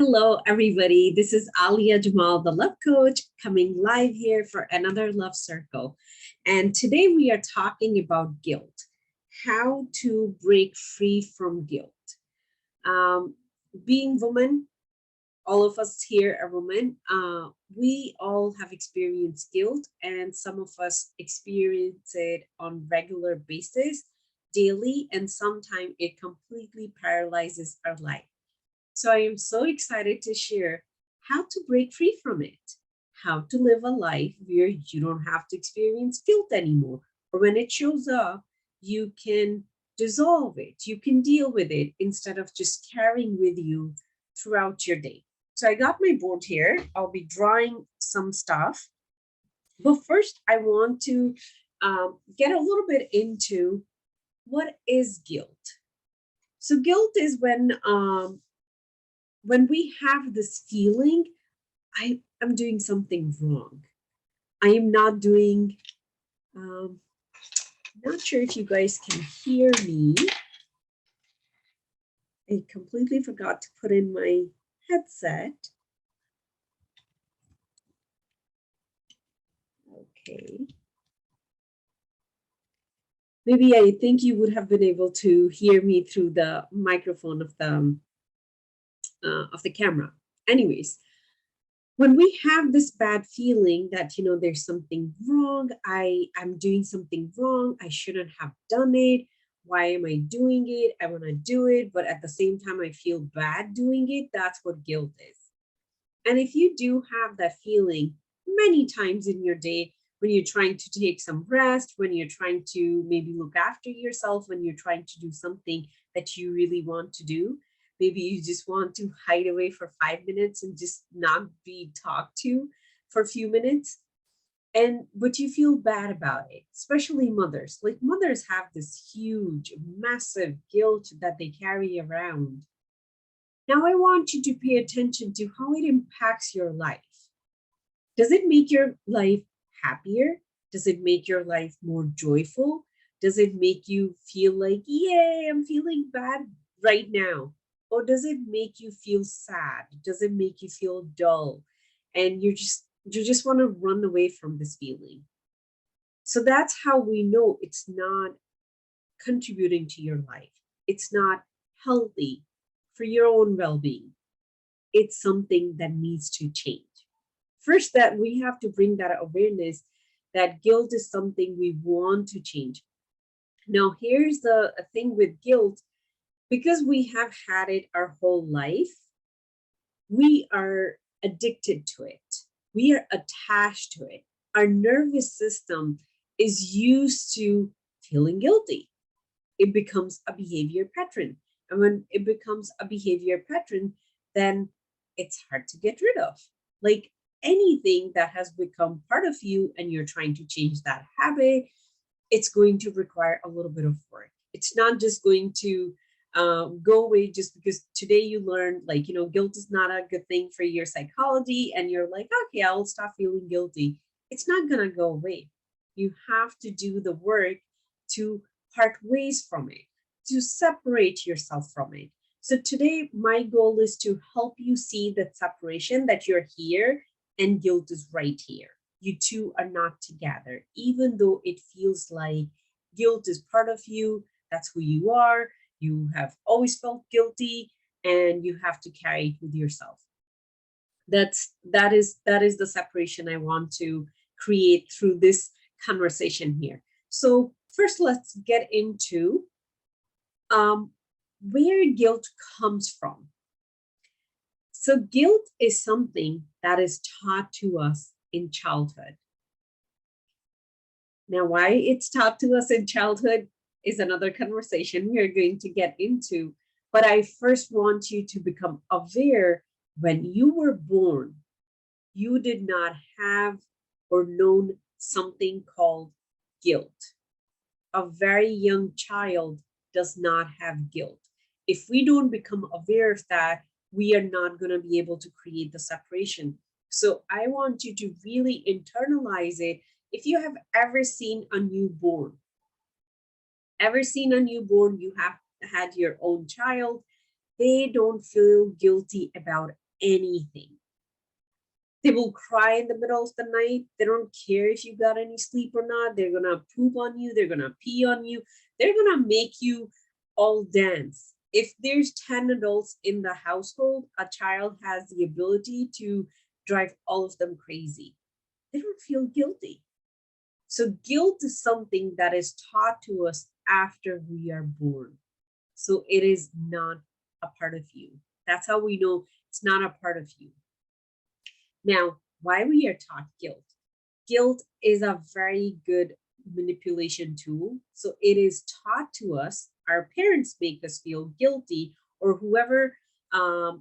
Hello, everybody. This is Alia Jamal, the love coach, coming live here for another love circle. And today we are talking about guilt, how to break free from guilt. Um, Being women, all of us here are women. We all have experienced guilt, and some of us experience it on regular basis, daily, and sometimes it completely paralyzes our life. So I am so excited to share how to break free from it, how to live a life where you don't have to experience guilt anymore. Or when it shows up, you can dissolve it, you can deal with it instead of just carrying with you throughout your day. So I got my board here. I'll be drawing some stuff. But first, I want to get a little bit into what is guilt. So guilt is when we have this feeling, I am doing something wrong. I am not doing, um, not sure if you guys can hear me. I completely forgot to put in my headset. Okay. Maybe I think you would have been able to hear me through the microphone of the camera. Anyways, when we have this bad feeling that there's something wrong, I'm doing something wrong, I shouldn't have done it, why am I doing it, I want to do it, but at the same time I feel bad doing it, that's what guilt is. And if you do have that feeling many times in your day, when you're trying to take some rest, when you're trying to maybe look after yourself, when you're trying to do something that you really want to do, maybe you just want to hide away for 5 minutes and just not be talked to for a few minutes. And but you feel bad about it, especially mothers. Like mothers have this huge, massive guilt that they carry around. Now I want you to pay attention to how it impacts your life. Does it make your life happier? Does it make your life more joyful? Does it make you feel like, yay, I'm feeling bad right now? Or does it make you feel sad? Does it make you feel dull? And you just want to run away from this feeling. So that's how we know it's not contributing to your life. It's not healthy for your own well-being. It's something that needs to change. First, that we have to bring that awareness that guilt is something we want to change. Now, here's the thing with guilt, because we have had it our whole life, we are addicted to it. We are attached to it. Our nervous system is used to feeling guilty. It becomes a behavior pattern. And when it becomes a behavior pattern, then it's hard to get rid of. Like anything that has become part of you and you're trying to change that habit, it's going to require a little bit of work. It's not just going to go away just because today you learned, like, guilt is not a good thing for your psychology, and you're like, okay, I'll stop feeling guilty. It's not going to go away. You have to do the work to part ways from it, to separate yourself from it. So today, my goal is to help you see that separation, that you're here and guilt is right here. You two are not together, even though it feels like guilt is part of you. That's who you are. You have always felt guilty and you have to carry it with yourself. That is the separation I want to create through this conversation here. So first, let's get into where guilt comes from. So guilt is something that is taught to us in childhood. Now, why it's taught to us in childhood is another conversation we are going to get into. But I first want you to become aware, when you were born, you did not have or known something called guilt. A very young child does not have guilt. If we don't become aware of that, we are not going to be able to create the separation. So I want you to really internalize it. If you have ever seen a newborn, you have had your own child, they don't feel guilty about anything. They will cry in the middle of the night. They don't care if you got any sleep or not. They're going to poop on you. They're going to pee on you. They're going to make you all dance. If there's 10 adults in the household, a child has the ability to drive all of them crazy. They don't feel guilty. So guilt is something that is taught to us after we are born. So it is not a part of you. That's how we know it's not a part of you. Now, why we are taught guilt? Guilt is a very good manipulation tool. So it is taught to us. Our parents make us feel guilty, or whoever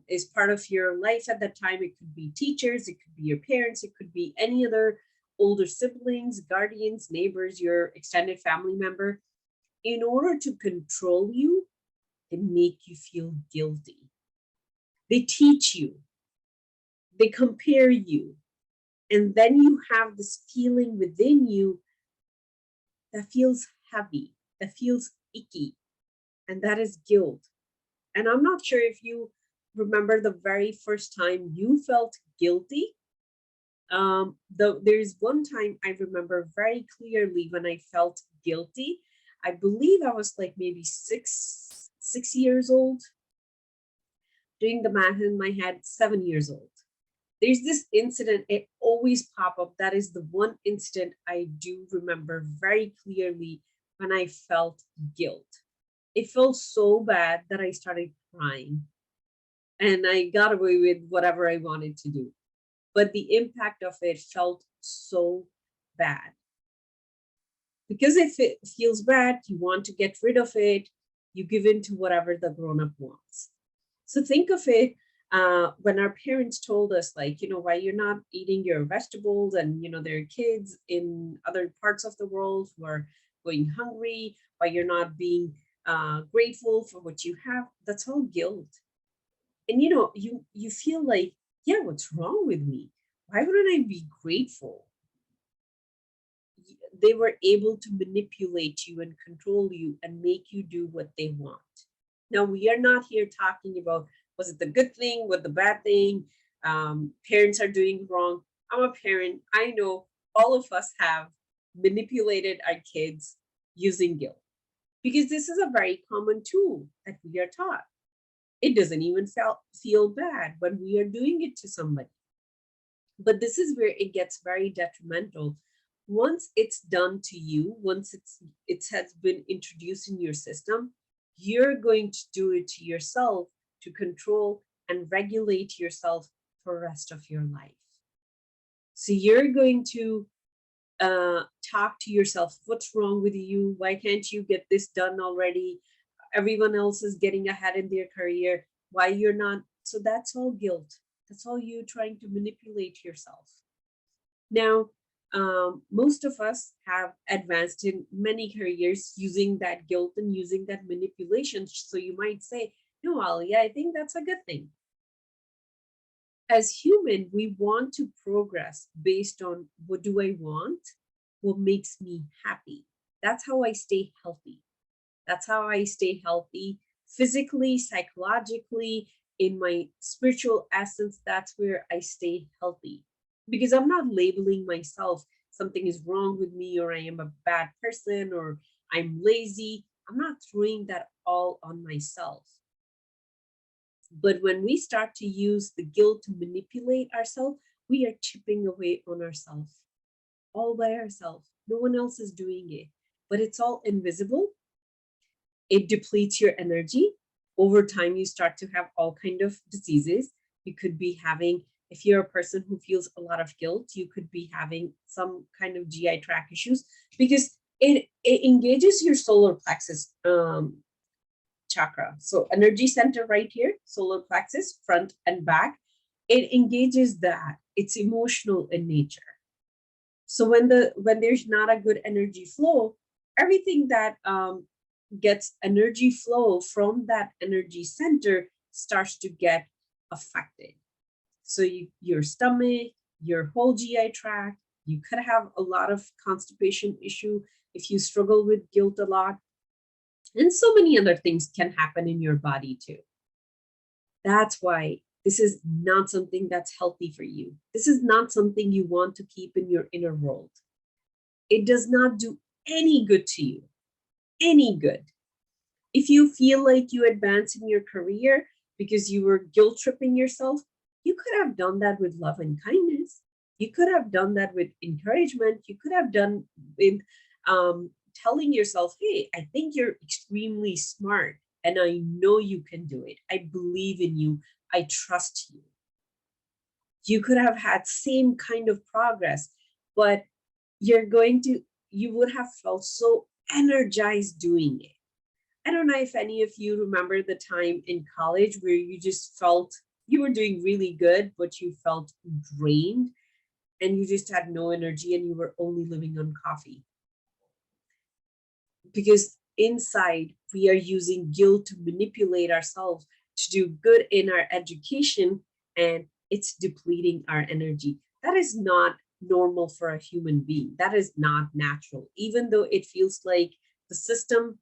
is part of your life at that time. It could be teachers, it could be your parents, it could be any other older siblings, guardians, neighbors, your extended family member. In order to control you, they make you feel guilty. They teach you, they compare you, and then you have this feeling within you that feels heavy, that feels icky, and that is guilt. And I'm not sure if you remember the very first time you felt guilty. There's one time I remember very clearly when I felt guilty. I believe I was like maybe six years old. Doing the math in my head, 7 years old. There's this incident, it always pop up. That is the one incident I do remember very clearly when I felt guilt. It felt so bad that I started crying and I got away with whatever I wanted to do. But the impact of it felt so bad. Because if it feels bad, you want to get rid of it, you give in to whatever the grown-up wants. So think of it when our parents told us, like, why you're not eating your vegetables, and, there are kids in other parts of the world who are going hungry, why you're not being grateful for what you have. That's all guilt. And, you feel like, yeah, what's wrong with me? Why wouldn't I be grateful? They were able to manipulate you and control you and make you do what they want. Now, we are not here talking about, was it the good thing, what the bad thing, parents are doing wrong. I'm a parent. I know all of us have manipulated our kids using guilt, because this is a very common tool that we are taught. It doesn't even feel bad when we are doing it to somebody. But this is where it gets very detrimental. Once it's done to you, once it has been introduced in your system, you're going to do it to yourself to control and regulate yourself for the rest of your life. So you're going to talk to yourself, what's wrong with you? Why can't you get this done already? Everyone else is getting ahead in their career. Why you're not? So that's all guilt. That's all you trying to manipulate yourself. Now, most of us have advanced in many careers using that guilt and using that manipulation. So you might say, no, Ali, I think that's a good thing. As human, we want to progress based on, what do I want? What makes me happy? That's how I stay healthy. That's how I stay healthy physically, psychologically, in my spiritual essence. That's where I stay healthy, because I'm not labeling myself something is wrong with me, or I am a bad person, or I'm lazy. I'm not throwing that all on myself. But when we start to use the guilt to manipulate ourselves, we are chipping away on ourselves, all by ourselves. No one else is doing it, but it's all invisible. It depletes your energy. Over time, you start to have all kind of diseases. You could be having, if you're a person who feels a lot of guilt, you could be having some kind of GI tract issues, because it engages your solar plexus chakra. So energy center right here, solar plexus, front and back. It engages that. It's emotional in nature. So when there's not a good energy flow, everything that gets energy flow from that energy center starts to get affected. So your stomach, your whole GI tract, you could have a lot of constipation issue if you struggle with guilt a lot. And so many other things can happen in your body too. That's why This is not something that's healthy for you. This is not something you want to keep in your inner world. It does not do any good to you, any good. If you feel like you advance in your career because you were guilt tripping yourself, you could have done that with love and kindness. You could have done that with encouragement. You could have done with telling yourself, hey, I think you're extremely smart and I know you can do it. I believe in you. I trust you. You could have had same kind of progress, but you would have felt so energized doing it. I don't know if any of you remember the time in college where you just felt you were doing really good, but you felt drained and you just had no energy and you were only living on coffee. Because inside, we are using guilt to manipulate ourselves to do good in our education, and it's depleting our energy. That is not normal for a human being. That is not natural, even though it feels like the system,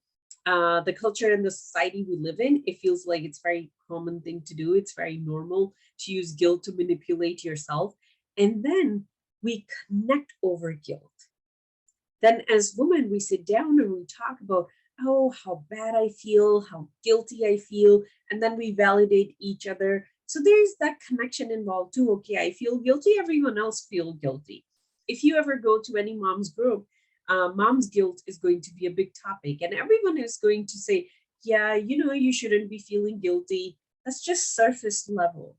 the culture and the society we live in, it feels like it's very common thing to do. It's very normal to use guilt to manipulate yourself. And then we connect over guilt. Then as women, we sit down and we talk about, oh, how bad I feel, how guilty I feel, and then we validate each other. So there's that connection involved too. Okay, I feel guilty, everyone else feel guilty. If you ever go to any mom's group, mom's guilt is going to be a big topic, and everyone is going to say, yeah, you shouldn't be feeling guilty. That's just surface level.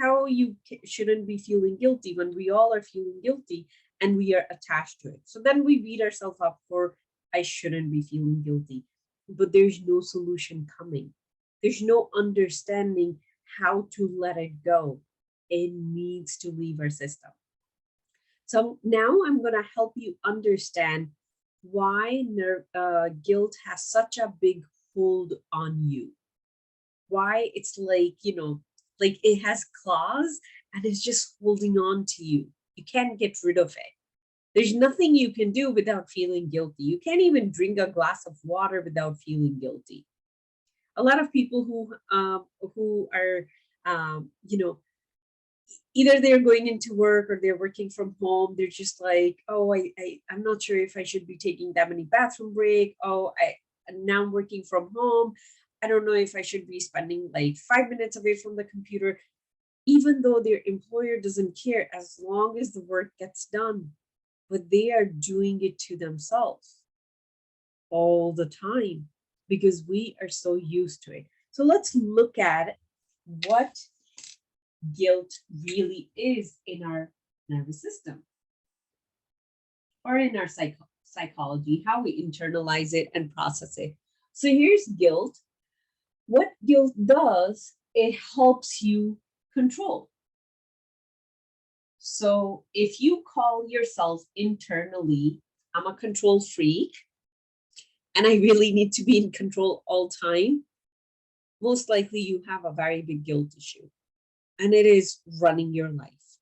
How you shouldn't be feeling guilty when we all are feeling guilty and we are attached to it. So then we beat ourselves up for, I shouldn't be feeling guilty. But there's no solution coming. There's no understanding how to let it go. It needs to leave our system. So now I'm going to help you understand why guilt has such a big hold on you. Why it's like it has claws and it's just holding on to you. You can't get rid of it. There's nothing you can do without feeling guilty. You can't even drink a glass of water without feeling guilty. A lot of people who are either they're going into work or they're working from home. They're just like, oh, I'm not sure if I should be taking that many bathroom break. Oh, now I'm working from home. I don't know if I should be spending like 5 minutes away from the computer, even though their employer doesn't care as long as the work gets done. But they are doing it to themselves all the time because we are so used to it. So let's look at what guilt really is in our nervous system or in our psychology, how we internalize it and process it. So here's guilt. What guilt does, it helps you control. So if you call yourself internally, I'm a control freak and I really need to be in control all time, most likely you have a very big guilt issue and it is running your life.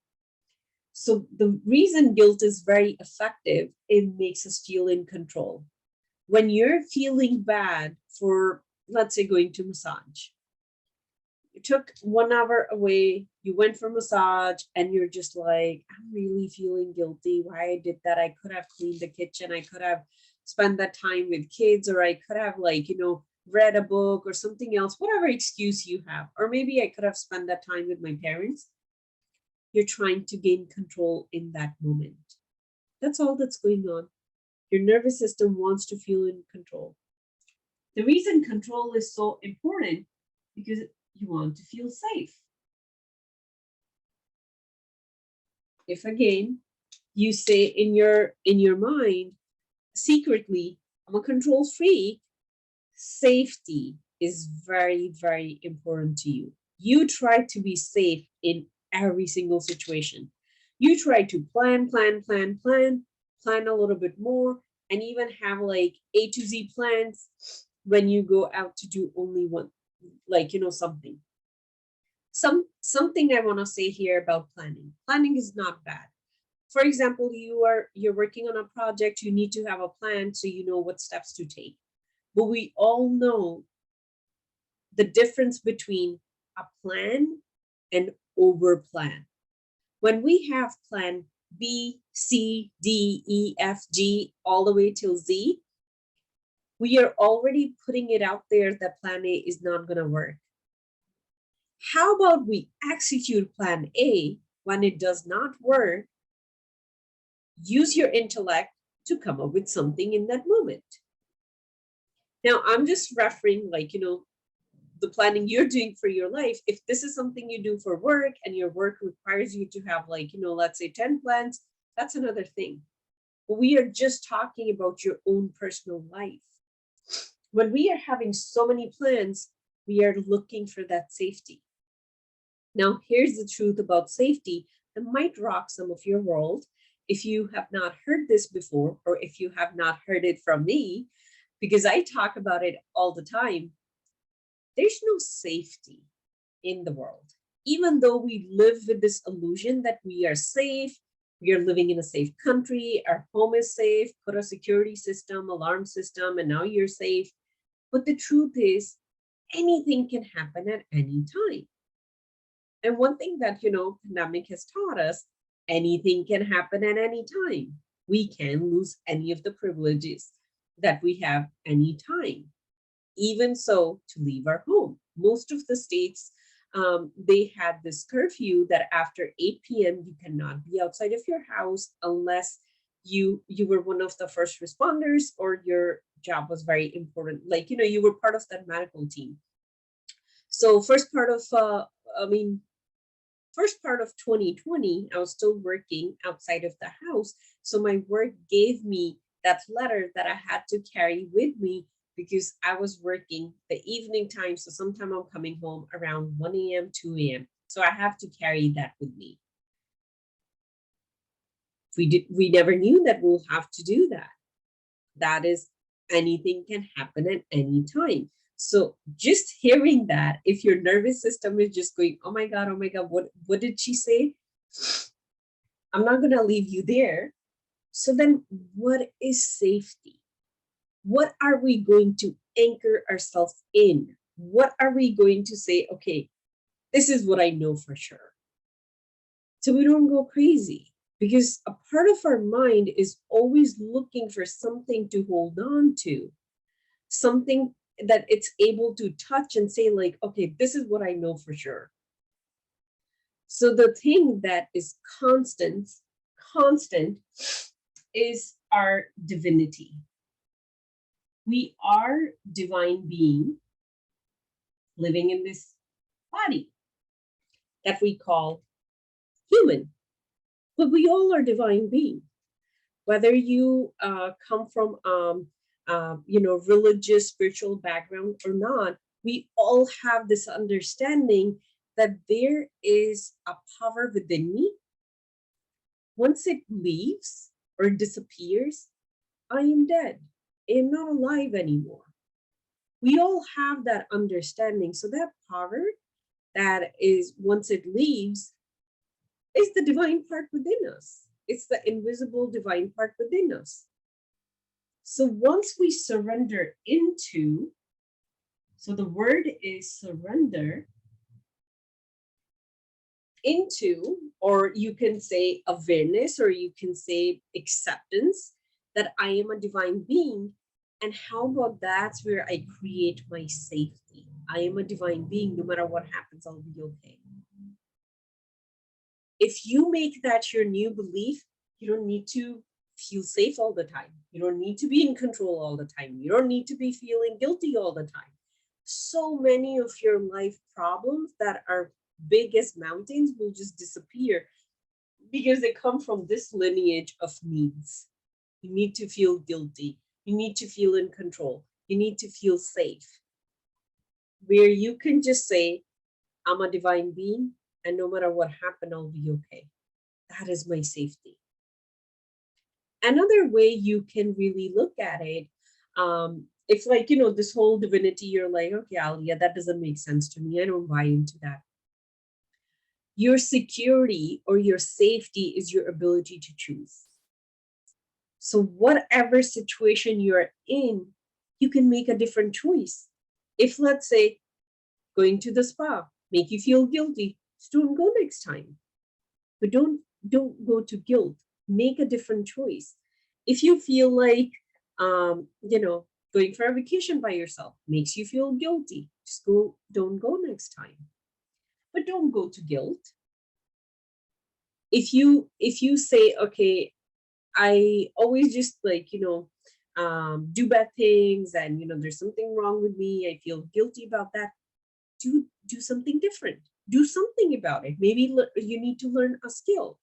So the reason guilt is very effective, it makes us feel in control. When you're feeling bad for, let's say, going to massage, you took 1 hour away, you went for massage, and you're just like, I'm really feeling guilty why I did that. I could have cleaned the kitchen. I could have spent that time with kids, or I could have read a book or something else, whatever excuse you have. Or maybe I could have spent that time with my parents. You're trying to gain control in that moment. That's all that's going on. Your nervous system wants to feel in control. The reason control is so important because you want to feel safe. If again you say in your mind secretly, I'm a control freak, safety is very, very important to you. You try to be safe in every single situation. You try to plan a little bit more, and even have like A to Z plans when you go out to do only one, something. Something I want to say here about planning. Planning is not bad. For example, you're working on a project, you need to have a plan so you know what steps to take. But we all know the difference between a plan and over plan. When we have plan B, C, D, E, F, G, all the way till Z, we are already putting it out there that plan A is not going to work. How about we execute plan A when it does not work? Use your intellect to come up with something in that moment. Now, I'm just referring, like, the planning you're doing for your life. If this is something you do for work and your work requires you to have, like, let's say 10 plans, that's another thing. But we are just talking about your own personal life. When we are having so many plans, we are looking for that safety. Now, here's the truth about safety that might rock some of your world. If you have not heard this before, or if you have not heard it from me, because I talk about it all the time, there's no safety in the world. Even though we live with this illusion that we are safe, we are living in a safe country, our home is safe, put a security system, alarm system, and now you're safe. But the truth is, anything can happen at any time. And one thing that, pandemic has taught us, anything can happen at any time. We can lose any of the privileges that we have anytime. Even so, to leave our home. Most of the states, they had this curfew that after 8 p.m. you cannot be outside of your house unless you were one of the first responders or your job was very important. Like, you were part of that medical team. So first part of 2020, I was still working outside of the house. So my work gave me that letter that I had to carry with me because I was working the evening time. So sometime I'm coming home around 1 a.m., 2 a.m. So I have to carry that with me. We never knew that we'll have to do that. That is, anything can happen at any time. So just hearing that, if your nervous system is just going, oh my God, what did she say? I'm not going to leave you there. So then what is safety? What are we going to anchor ourselves in? What are we going to say, okay, this is what I know for sure. So we don't go crazy, because a part of our mind is always looking for something to hold on to, something that it's able to touch and say, like, okay, this is what I know for sure. So the thing that is constant is our divinity. We are divine being living in this body that we call human. But we all are divine beings. Whether you come from religious, spiritual background or not, we all have this understanding that there is a power within me. Once it leaves or disappears, I am dead. I am not alive anymore. We all have that understanding. So that power that is, once it leaves, is the divine part within us. It's the invisible divine part within us. So once we surrender into, so the word is surrender into, or you can say awareness, or you can say acceptance that I am a divine being. And how about that's where I create my safety. I am a divine being. No matter what happens, I'll be okay. If you make that your new belief, you don't need to feel safe all the time. You don't need to be in control all the time. You don't need to be feeling guilty all the time. So many of your life problems that are big as mountains will just disappear because they come from this lineage of needs. You need to feel guilty. You need to feel in control. You need to feel safe. Where you can just say, I'm a divine being, and no matter what happened, I'll be okay. That is my safety. Another way you can really look at it, it's like, this whole divinity, you're like, okay, Alia, that doesn't make sense to me. I don't buy into that. Your security or your safety is your ability to choose. So whatever situation you're in, you can make a different choice. If, let's say, going to the spa make you feel guilty, Just don't go next time. But don't go to guilt. Make a different choice. If you feel like going for a vacation by yourself makes you feel guilty, just go, don't go next time. But don't go to guilt. If you say, okay, I always just do bad things, and there's something wrong with me, I feel guilty about that, do something different. Do something about it. Maybe you need to learn a skill.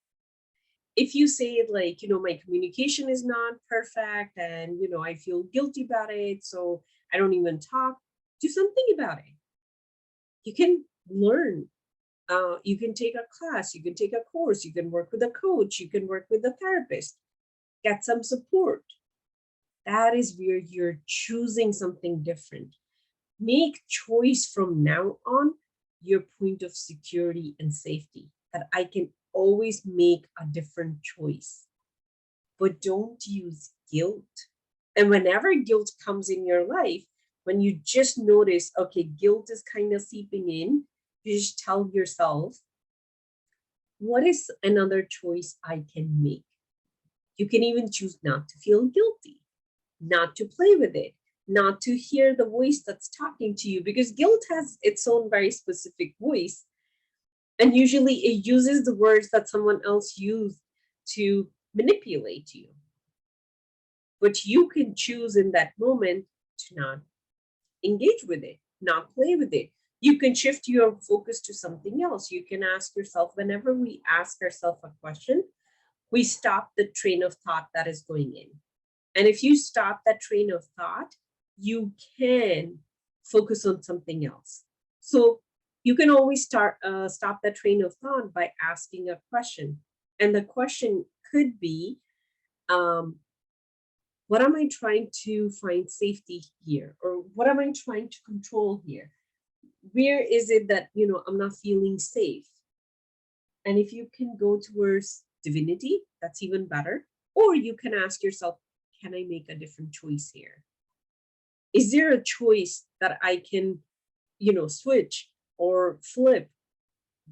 If you say like, my communication is not perfect, and I feel guilty about it, so I don't even talk, do something about it. You can learn. You can take a class, you can take a course, you can work with a coach, you can work with a therapist, get some support. That is where you're choosing something different. Make choice from now on your point of security and safety, that I can always make a different choice. But don't use guilt. And whenever guilt comes in your life, when you just notice, okay, guilt is kind of seeping in, you just tell yourself, what is another choice I can make? You can even choose not to feel guilty, not to play with it, not to hear the voice that's talking to you, because guilt has its own very specific voice. And usually it uses the words that someone else used to manipulate you. But you can choose in that moment to not engage with it, not play with it. You can shift your focus to something else. You can ask yourself, whenever we ask ourselves a question, we stop the train of thought that is going in. And if you stop that train of thought, you can focus on something else. So you can always stop that train of thought by asking a question. And the question could be, what am I trying to find safety here? Or what am I trying to control here? Where is it that, I'm not feeling safe? And if you can go towards divinity, that's even better. Or you can ask yourself, can I make a different choice here? Is there a choice that I can, switch or flip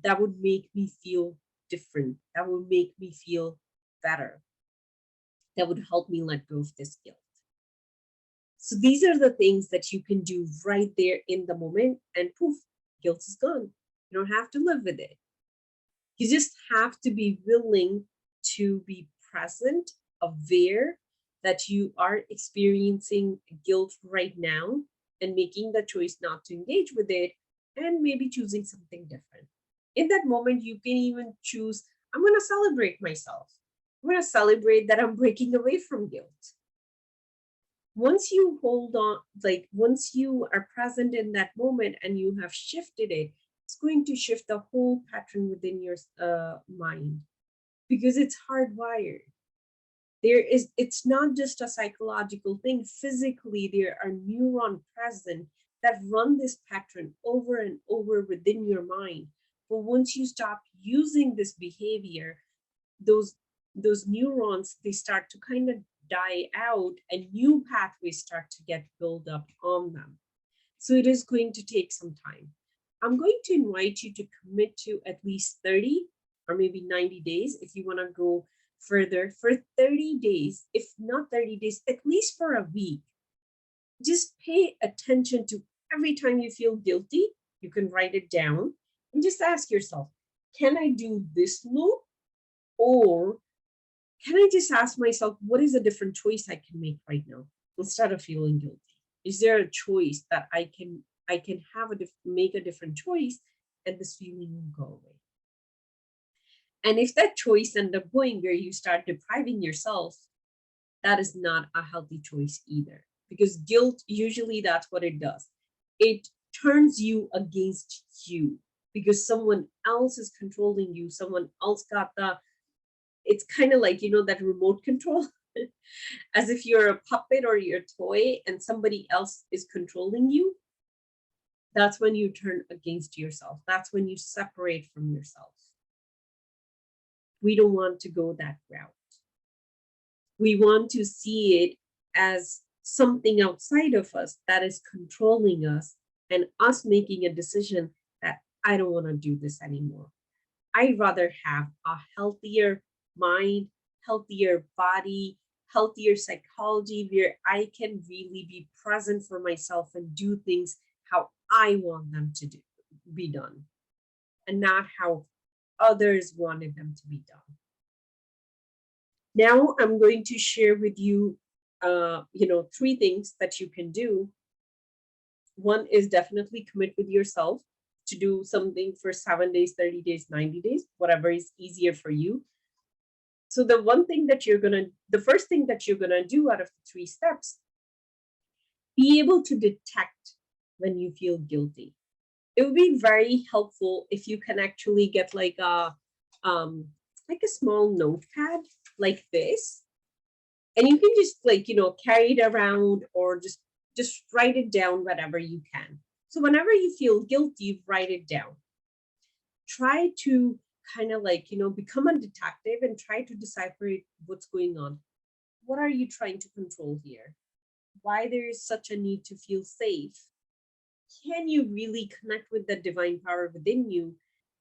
that would make me feel different, that would make me feel better, that would help me let go of this guilt? So these are the things that you can do right there in the moment, and poof, guilt is gone. You don't have to live with it. You just have to be willing to be present, aware that you are experiencing guilt right now, and making the choice not to engage with it, and maybe choosing something different. In that moment, you can even choose, I'm going to celebrate myself. I'm going to celebrate that I'm breaking away from guilt. Once you hold on, like once you are present in that moment and you have shifted it, it's going to shift the whole pattern within your mind, because it's hardwired. It's not just a psychological thing. Physically, there are neurons present that run this pattern over and over within your mind. But once you stop using this behavior, those those neurons, they start to kind of die out, and new pathways start to get built up on them. So it is going to take some time. I'm going to invite you to commit to at least 30 or maybe 90 days if you want to go further. For 30 days, if not 30 days, at least for a week, just pay attention to every time you feel guilty. You can write it down and just ask yourself, can I do this loop? Or can I just ask myself, what is a different choice I can make right now instead of feeling guilty? Is there a choice that I can have make a different choice, and this feeling will go away? And if that choice end up going where you start depriving yourself, that is not a healthy choice either. Because guilt, usually that's what it does. It turns you against you, because someone else is controlling you. Someone else got it's kind of like, that remote control, as if you're a puppet or you're a toy and somebody else is controlling you. That's when you turn against yourself. That's when you separate from yourself. We don't want to go that route. We want to see it as something outside of us that is controlling us, and us making a decision that I don't want to do this anymore. I'd rather have a healthier mind, healthier body, healthier psychology where I can really be present for myself and do things how I want them to be done, and not how others wanted them to be done. Now I'm going to share with you, three things that you can do. One is definitely commit with yourself to do something for 7 days, 30 days, 90 days, whatever is easier for you. So the first thing that you're gonna do out of the three steps, be able to detect when you feel guilty. It would be very helpful if you can actually get um like a small notepad like this, and you can just carry it around, or just write it down whenever you can. So whenever you feel guilty, write it down. Try to kind of become a detective and try to decipher what's going on. What are you trying to control here? Why there is such a need to feel safe? Can you really connect with the divine power within you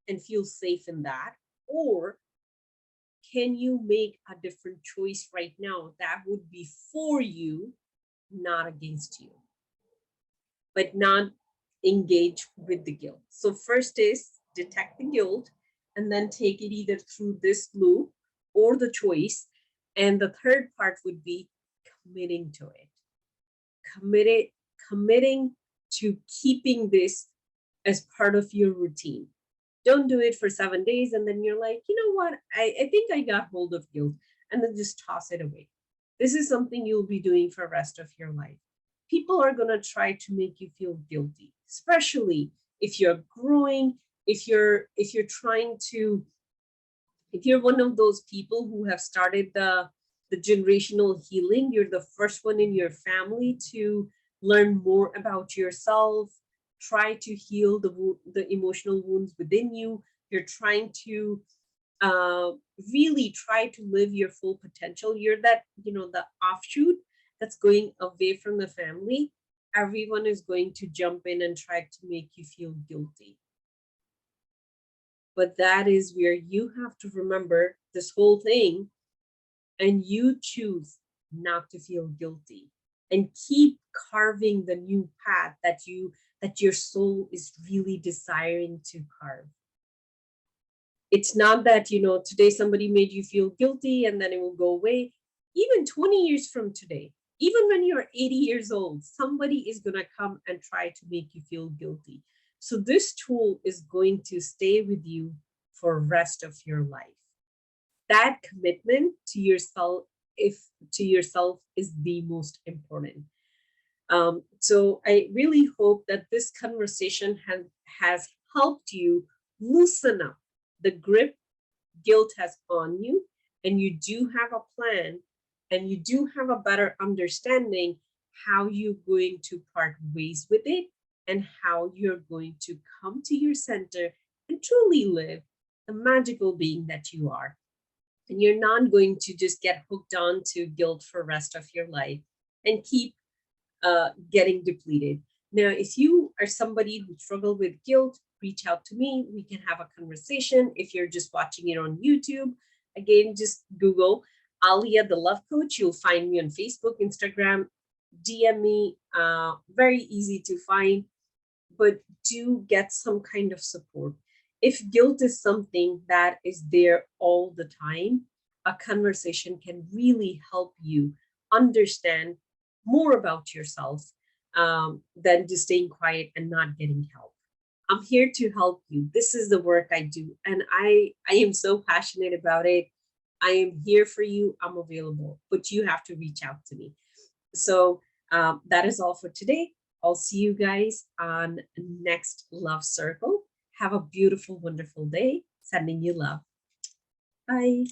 and feel safe in that? Or can you make a different choice right now that would be for you, not against you, but not engage with the guilt? So, first is detect the guilt and then take it either through this loop or the choice. And the third part would be committing to it. Committed, committing to keeping this as part of your routine. Don't do it for 7 days and then you're like, you know what? I think I got hold of guilt, and then just toss it away. This is something you'll be doing for the rest of your life. People are going to try to make you feel guilty, especially if you're growing, if you're trying to, if you're one of those people who have started the generational healing. You're the first one in your family to learn more about yourself, try to heal the emotional wounds within you. You're trying to uh, really try to live your full potential. You're that, the offshoot that's going away from the family. Everyone is going to jump in and try to make you feel guilty. But that is where you have to remember this whole thing, and you choose not to feel guilty and keep carving the new path that your soul is really desiring to carve. It's not that, today somebody made you feel guilty and then it will go away. Even 20 years from today, even when you're 80 years old, somebody is going to come and try to make you feel guilty. So this tool is going to stay with you for the rest of your life. That commitment to yourself, if to yourself, is the most important. So I really hope that this conversation has helped you loosen up the grip guilt has on you, and you do have a plan, and you do have a better understanding how you're going to part ways with it, and how you're going to come to your center and truly live the magical being that you are. And you're not going to just get hooked on to guilt for the rest of your life and keep getting depleted. Now, if you are somebody who struggle with guilt, reach out to me. We can have a conversation. If you're just watching it on YouTube, again, just Google Alia the Love Coach. You'll find me on Facebook, Instagram. DM me. Very easy to find, but do get some kind of support. If guilt is something that is there all the time, a conversation can really help you understand more about yourself, than just staying quiet and not getting help. I'm here to help you. This is the work I do, and I am so passionate about it. I am here for you. I'm available, but you have to reach out to me. So that is all for today. I'll see you guys on next Love Circle. Have a beautiful, wonderful day. Sending you love. Bye.